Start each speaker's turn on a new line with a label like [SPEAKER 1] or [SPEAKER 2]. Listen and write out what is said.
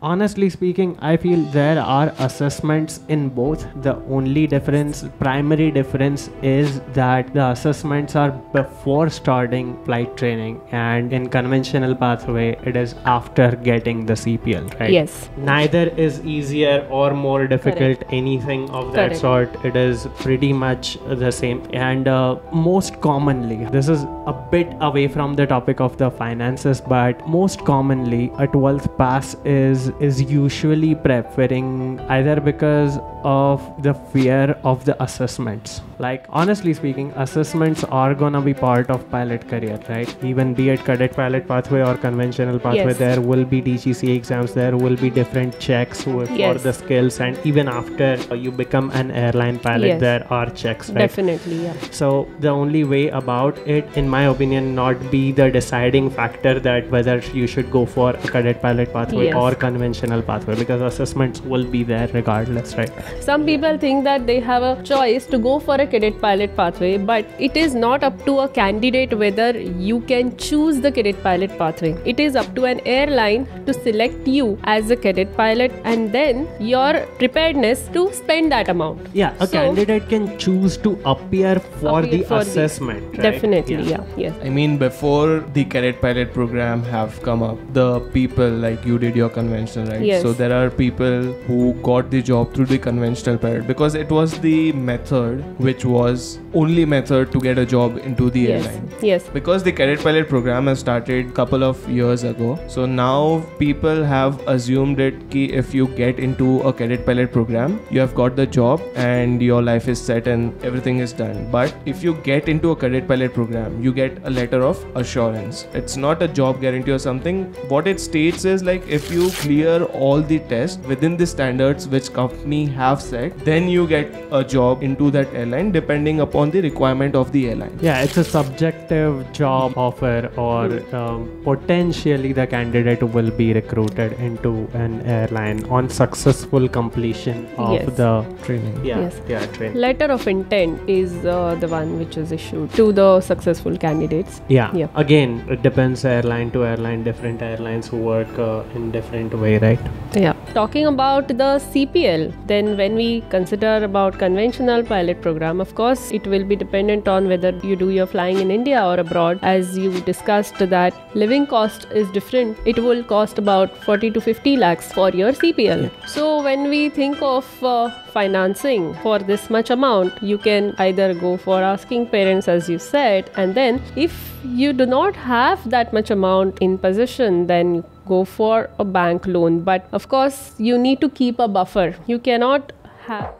[SPEAKER 1] Honestly speaking, I feel there are assessments in both. The only difference, primary difference, is that the assessments are before starting flight training, and in conventional pathway, it is after getting the CPL, right?
[SPEAKER 2] Yes.
[SPEAKER 1] Neither is easier or more difficult, anything of that sort. It is pretty much the same. And most commonly, this is a bit away from the topic of the finances, but most commonly a 12th pass is usually preferring either because of the fear of the assessments. Like, honestly speaking, assessments are gonna be part of pilot career, right? Even be it cadet pilot pathway or conventional pathway, there will be DGCA exams, there will be different checks for the skills, and even after you become an airline pilot, there are checks, right?
[SPEAKER 2] Definitely, yeah.
[SPEAKER 1] So the only way about it, in my opinion, not be the deciding factor that whether you should go for a cadet pilot pathway or conventional pathway, because assessments will be there regardless, right?
[SPEAKER 2] Some people think that they have a choice to go for a cadet pilot pathway, but it is not up to a candidate whether you can choose the cadet pilot pathway. It is up to an airline to select you as a cadet pilot, and then your preparedness to spend that amount.
[SPEAKER 1] Yeah, a candidate can choose to appear for the assessment, right?
[SPEAKER 2] Definitely, yes.
[SPEAKER 3] I mean, before the cadet pilot program have come up, the people, like you did your conventional, right?
[SPEAKER 2] Yes.
[SPEAKER 3] So there are people who got the job through the conventional pilot because it was the method which was only method to get a job into the airline.
[SPEAKER 2] Yes.
[SPEAKER 3] Because the cadet pilot program has started couple of years ago, so now people have assumed it ki if you get into a cadet pilot program, you have got the job and your life is set and everything is done. But if you get into a cadet pilot program, you get a letter of assurance. It's not a job guarantee or something. What it states is like if you clear all the tests within the standards which company have set, then you get a job into that airline depending upon the requirement of the airline.
[SPEAKER 1] Yeah, it's a subjective job offer, or potentially the candidate will be recruited into an airline on successful completion of the
[SPEAKER 3] training.
[SPEAKER 1] Training.
[SPEAKER 2] Letter of intent is the one which is issued to the successful candidates.
[SPEAKER 1] Again, it depends airline to airline, different airlines who work in different way, right?
[SPEAKER 2] Yeah. Talking about the CPL, then when we consider about conventional pilot program, of course it will be dependent on whether you do your flying in India or abroad. As you discussed that living cost is different, it will cost about 40 to 50 lakhs for your CPL. So when we think of financing for this much amount, you can either go for asking parents, as you said, and then if you do not have that much amount in possession, then go for a bank loan. But of course you need to keep a buffer. You cannot have